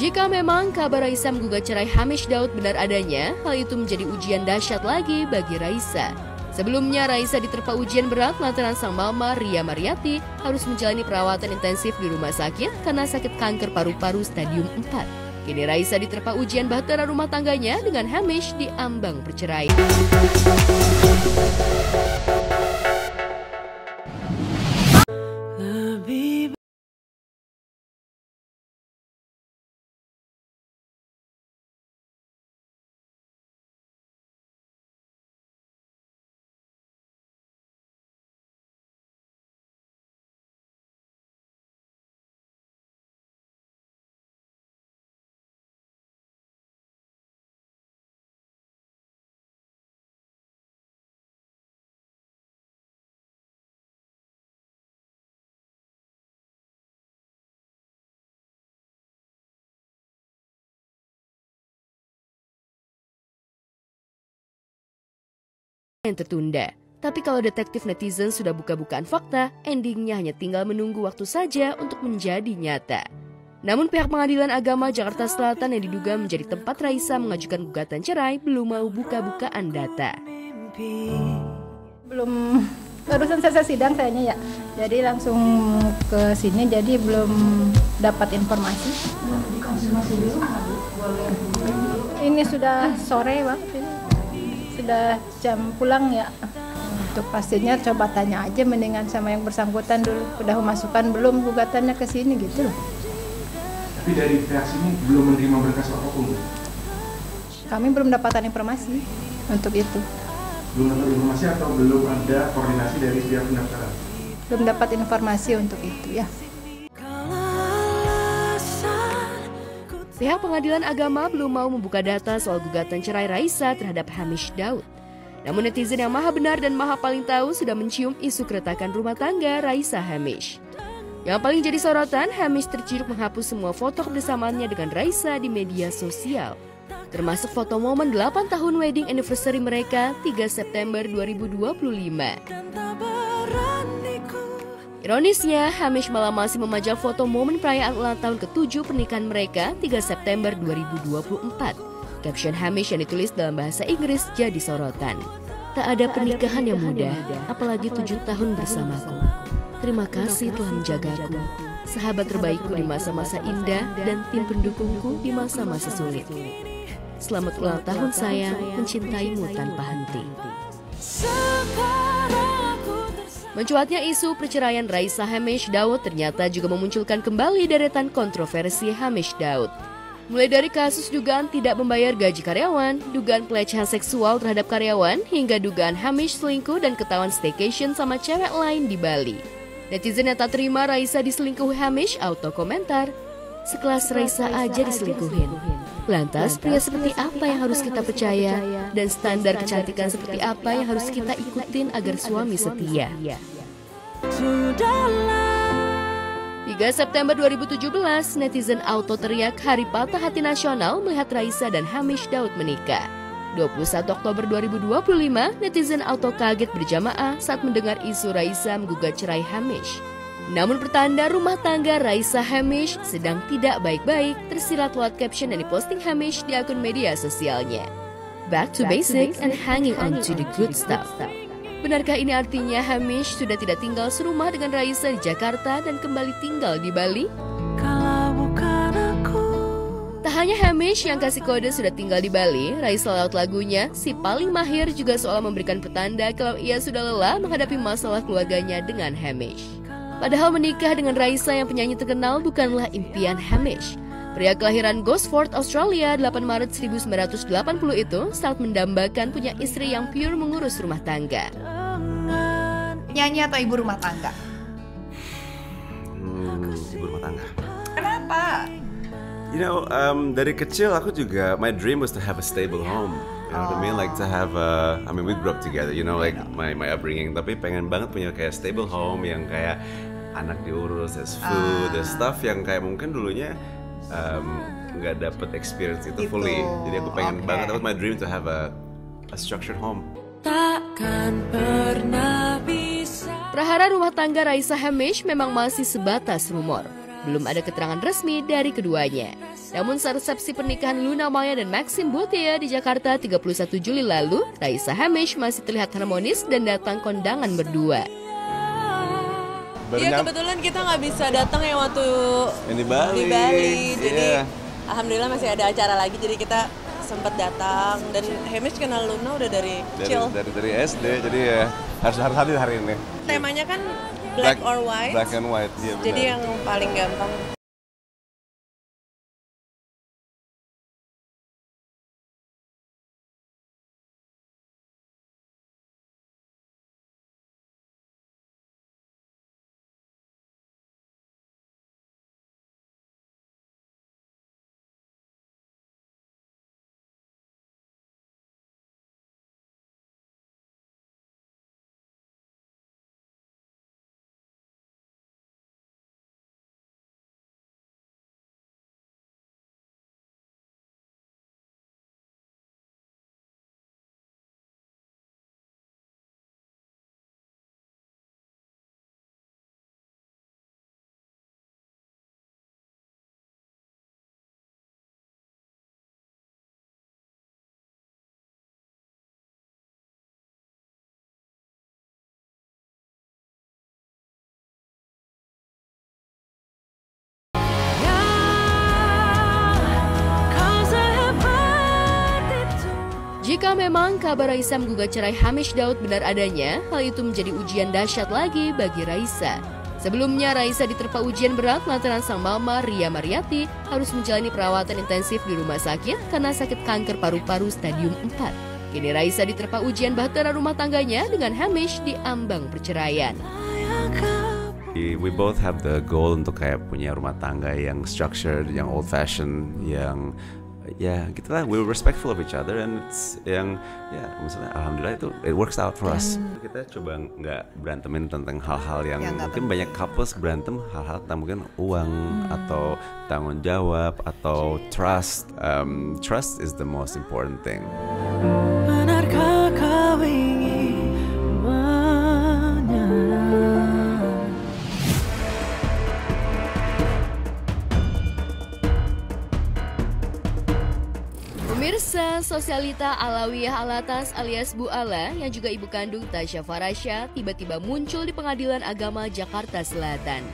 Jika memang kabar Raisa menggugat cerai Hamish Daud benar adanya, hal itu menjadi ujian dahsyat lagi bagi Raisa. Sebelumnya, Raisa diterpa ujian berat lantaran sang mama, Ria Mariati, harus menjalani perawatan intensif di rumah sakit karena sakit kanker paru-paru stadium 4. Kini Raisa diterpa ujian bahtera rumah tangganya dengan Hamish di ambang perceraian. Yang tertunda. Tapi kalau detektif netizen sudah buka-bukaan fakta, endingnya hanya tinggal menunggu waktu saja untuk menjadi nyata. Namun pihak Pengadilan Agama Jakarta Selatan yang diduga menjadi tempat Raisa mengajukan gugatan cerai belum mau buka-bukaan data. Belum, barusan selesai sidang sayanya ya, jadi langsung ke sini, jadi belum dapat informasi. Ini sudah sore banget ini. Sudah jam pulang ya. Untuk pastinya coba tanya aja mendingan sama yang bersangkutan dulu. Udah memasukkan belum gugatannya ke sini gitu loh. Tapi dari pihak sini belum menerima berkas apapun? Kami belum dapatkan informasi untuk itu. Belum dapat informasi atau belum ada koordinasi dari pihak pendaftaran? Belum dapat informasi untuk itu ya. Pihak Pengadilan Agama belum mau membuka data soal gugatan cerai Raisa terhadap Hamish Daud. Namun netizen yang maha benar dan maha paling tahu sudah mencium isu keretakan rumah tangga Raisa Hamish. Yang paling jadi sorotan, Hamish terciduk menghapus semua foto kebersamaannya dengan Raisa di media sosial. Termasuk foto momen 8 tahun wedding anniversary mereka 3 September 2025. Ironisnya, Hamish malah masih memajang foto momen perayaan ulang tahun ke-7 pernikahan mereka 3 September 2024. Caption Hamish yang ditulis dalam bahasa Inggris jadi sorotan. Tak ada pernikahan yang mudah, apalagi 7 tahun bersamaku. Terima kasih telah menjagaku, sahabat terbaikku di masa-masa indah dan tim pendukungku di masa-masa sulit. Selamat ulang tahun sayang, mencintaimu tanpa henti. Mencuatnya isu perceraian Raisa Hamish Daud ternyata juga memunculkan kembali deretan kontroversi Hamish Daud. Mulai dari kasus dugaan tidak membayar gaji karyawan, dugaan pelecehan seksual terhadap karyawan, hingga dugaan Hamish selingkuh dan ketahuan staycation sama cewek lain di Bali. Netizen yang tak terima Raisa diselingkuhi Hamish auto komentar, "Sekelas Raisa aja diselingkuhin. Lantas pria seperti apa yang harus kita percaya? Dan standar kecantikan seperti apa yang harus kita ikutin agar suami setia?" 3 September 2017, netizen auto teriak hari patah hati nasional melihat Raisa dan Hamish Daud menikah. 21 Oktober 2025, netizen auto kaget berjamaah saat mendengar isu Raisa menggugat cerai Hamish. Namun pertanda rumah tangga Raisa Hamish sedang tidak baik-baik tersirat lewat caption yang diposting Hamish di akun media sosialnya. Back to basic and hanging on to the good stuff. Benarkah ini artinya Hamish sudah tidak tinggal serumah dengan Raisa di Jakarta dan kembali tinggal di Bali? Tak hanya Hamish yang kasih kode sudah tinggal di Bali, Raisa lewat lagunya, si paling mahir juga soal memberikan petanda kalau ia sudah lelah menghadapi masalah keluarganya dengan Hamish. Padahal menikah dengan Raisa yang penyanyi terkenal bukanlah impian Hamish. Pria kelahiran Gosford, Australia 8 Maret 1980 itu saat mendambakan punya istri yang pure mengurus rumah tangga. Nyanyi atau ibu rumah tangga? Ibu rumah tangga. Kenapa? You know, dari kecil aku juga, my dream was to have a stable home. You know what I mean? Like to have I mean we grew up together, you know, like my upbringing. Tapi pengen banget punya kayak stable home yang kayak anak diurus, there's food, there's stuff yang kayak mungkin dulunya nggak dapet experience itu fully. Jadi aku pengen banget, that was my dream to have a structured home. Takkan pernah bisa. Prahara rumah tangga Raisa Hamish memang masih sebatas rumor. Belum ada keterangan resmi dari keduanya. Namun saat resepsi pernikahan Luna Maya dan Maxim Botea di Jakarta 31 Juli lalu, Raisa Hamish masih terlihat harmonis dan datang kondangan berdua. Iya, kebetulan kita nggak bisa datang ya waktu di Bali. Jadi alhamdulillah masih ada acara lagi, jadi kita sempat datang. Dan Hamish kenal Luna udah dari kecil. Dari SD, jadi ya harus hadir hari ini. Temanya kan black or white. Black and white, iya benar. Jadi yang paling gampang. Jika memang kabar Raisa menggugat cerai Hamish Daud benar adanya, hal itu menjadi ujian dahsyat lagi bagi Raisa. Sebelumnya, Raisa diterpa ujian berat lantaran sang mama, Ria Mariati, harus menjalani perawatan intensif di rumah sakit karena sakit kanker paru-paru stadium 4. Kini Raisa diterpa ujian bahtera rumah tangganya dengan Hamish di ambang perceraian. We both have the goal untuk kayak punya rumah tangga yang structured, yang old fashioned, yang ya gitulah, we're respectful of each other, and it's yang ya maksudnya alhamdulillah itu it works out for us. Kita coba nggak berantemin tentang hal-hal yang mungkin banyak couples berantem hal-hal tentang mungkin uang atau tanggung jawab atau trust. Trust is the most important thing. Benarkah kau ingin menyerah? Pemirsa, sosialita Alawiyah Alatas alias Bu Ala yang juga ibu kandung Tasya Farasya tiba-tiba muncul di Pengadilan Agama Jakarta Selatan.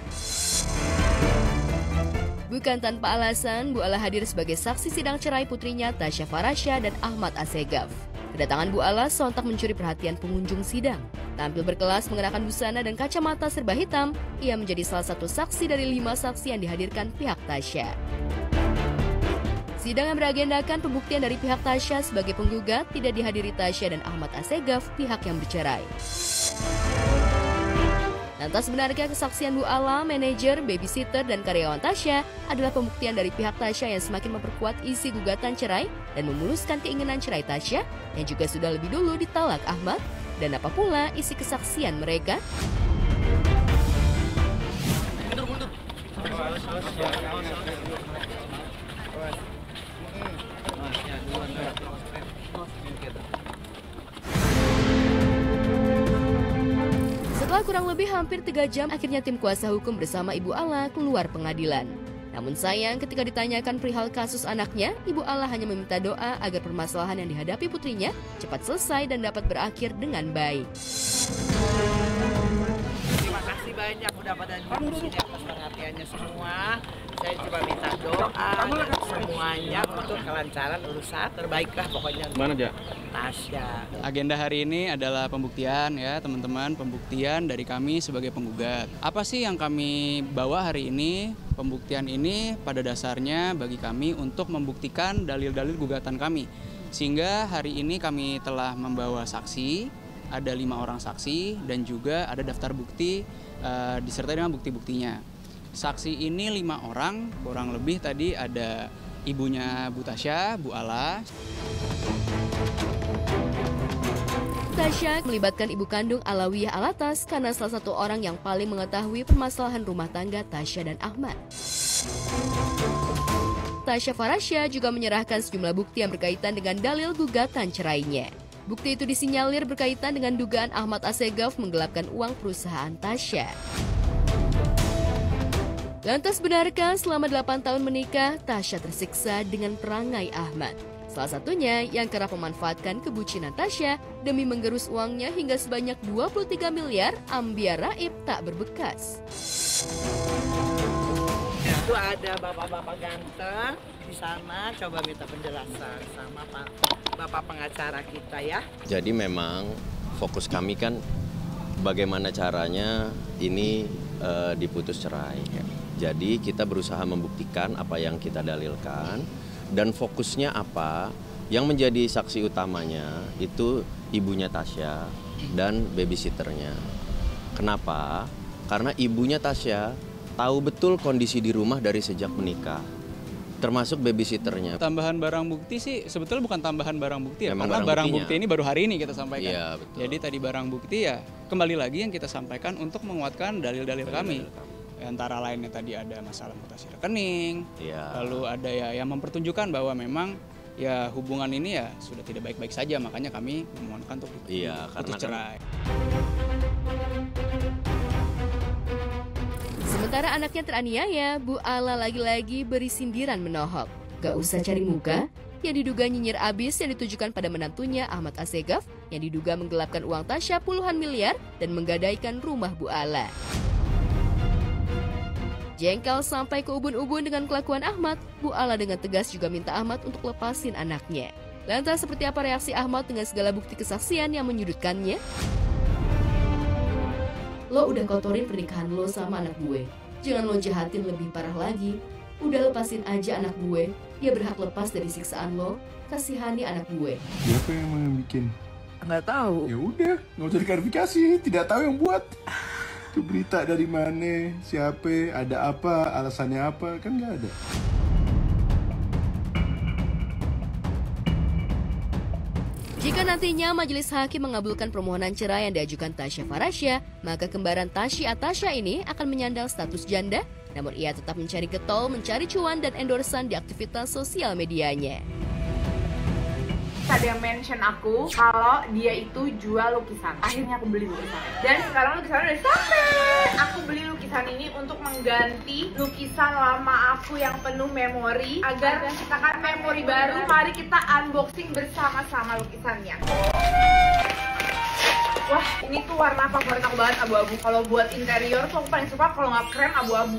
Bukan tanpa alasan, Bu Ala hadir sebagai saksi sidang cerai putrinya Tasya Farasya dan Ahmad Assegaf. Kedatangan Bu Ala sontak mencuri perhatian pengunjung sidang. Tampil berkelas mengenakan busana dan kacamata serba hitam, ia menjadi salah satu saksi dari 5 saksi yang dihadirkan pihak Tasya. Sidang yang beragendakan pembuktian dari pihak Tasya sebagai penggugat tidak dihadiri Tasya dan Ahmad Assegaf, pihak yang bercerai. Lantas benarkah kesaksian Bu Ala, manajer, babysitter, dan karyawan Tasya adalah pembuktian dari pihak Tasya yang semakin memperkuat isi gugatan cerai dan memuluskan keinginan cerai Tasya yang juga sudah lebih dulu ditalak Ahmad? Dan apa pula isi kesaksian mereka? Setelah kurang lebih hampir 3 jam, akhirnya tim kuasa hukum bersama Ibu Ala keluar pengadilan. Namun sayang, ketika ditanyakan perihal kasus anaknya, Ibu Ala hanya meminta doa agar permasalahan yang dihadapi putrinya cepat selesai dan dapat berakhir dengan baik. Terima kasih banyak udah pada disini atas perhatiannya semua. Saya cuma minta doa semuanya untuk kelancaran urusan terbaiklah pokoknya. Mana aja? Tasya. Agenda hari ini adalah pembuktian ya teman-teman, pembuktian dari kami sebagai penggugat. Apa sih yang kami bawa hari ini? Pembuktian ini pada dasarnya bagi kami untuk membuktikan dalil-dalil gugatan kami. Sehingga hari ini kami telah membawa saksi, ada 5 orang saksi dan juga ada daftar bukti disertai dengan bukti-buktinya. Saksi ini 5 orang, kurang lebih tadi ada ibunya Bu Tasya, Bu Ala. Tasya melibatkan ibu kandung Alawiyah Alatas karena salah satu orang yang paling mengetahui permasalahan rumah tangga Tasya dan Ahmad. Tasya Farasya juga menyerahkan sejumlah bukti yang berkaitan dengan dalil gugatan cerainya. Bukti itu disinyalir berkaitan dengan dugaan Ahmad Assegaf menggelapkan uang perusahaan Tasya. Lantas benarkah selama 8 tahun menikah, Tasya tersiksa dengan perangai Ahmad? Salah satunya yang kerap memanfaatkan kebucinan Tasya demi menggerus uangnya hingga sebanyak 23 miliar ambiar raib tak berbekas. Itu ada bapak-bapak ganteng di sana, coba minta penjelasan sama bapak pengacara kita ya. Jadi memang fokus kami kan bagaimana caranya ini diputus cerai. Jadi kita berusaha membuktikan apa yang kita dalilkan dan fokusnya apa. Yang menjadi saksi utamanya itu ibunya Tasya dan babysitternya. Kenapa? Karena ibunya Tasya tahu betul kondisi di rumah dari sejak menikah, termasuk babysitternya. Tambahan barang bukti sih sebetulnya bukan tambahan barang bukti ya, Memang karena barang buktinya. bukti ini baru hari ini kita sampaikan. Iya, betul. Jadi tadi barang bukti ya kembali lagi yang kita sampaikan untuk menguatkan dalil-dalil kami. Antara lainnya tadi ada masalah mutasi rekening, Iya. lalu ada ya yang mempertunjukkan bahwa memang ya hubungan ini ya sudah tidak baik-baik saja, makanya kami memohonkan untuk putus cerai. Sementara anaknya teraniaya, Bu Ala lagi-lagi beri sindiran menohok. Gak usah cari muka, yang diduga nyinyir abis yang ditujukan pada menantunya Ahmad Assegaf yang diduga menggelapkan uang Tasya puluhan miliar dan menggadaikan rumah Bu Ala. Jengkel sampai ke ubun-ubun dengan kelakuan Ahmad, Bu Ala dengan tegas juga minta Ahmad untuk lepasin anaknya. Lantas seperti apa reaksi Ahmad dengan segala bukti kesaksian yang menyudutkannya? Lo udah kotorin pernikahan lo sama anak gue. Jangan lo jahatin lebih parah lagi. Udah lepasin aja anak gue. Dia berhak lepas dari siksaan lo. Kasihani anak gue. Siapa yang bikin? Nggak tahu. Ya udah, nggak usah diklarifikasi. Tidak tahu yang buat. Itu berita dari mana, siapa, ada apa, alasannya apa, kan nggak ada. Jika nantinya majelis hakim mengabulkan permohonan cerai yang diajukan Tasya Farasya, maka kembaran Tasya Tasya ini akan menyandang status janda, namun ia tetap mencari getol, mencari cuan dan endorsan di aktivitas sosial medianya. Ada yang mention aku kalau dia itu jual lukisan. Akhirnya aku beli lukisan. Dan sekarang lukisan udah sampai. Aku beli lukisan ini untuk mengganti lukisan lama aku yang penuh memori agar menciptakan memori baru. Mari kita unboxing bersama-sama lukisannya. Wah, ini tuh warna favorit aku banget, abu-abu. Kalau buat interior tuh aku paling suka kalau nggak krem abu-abu.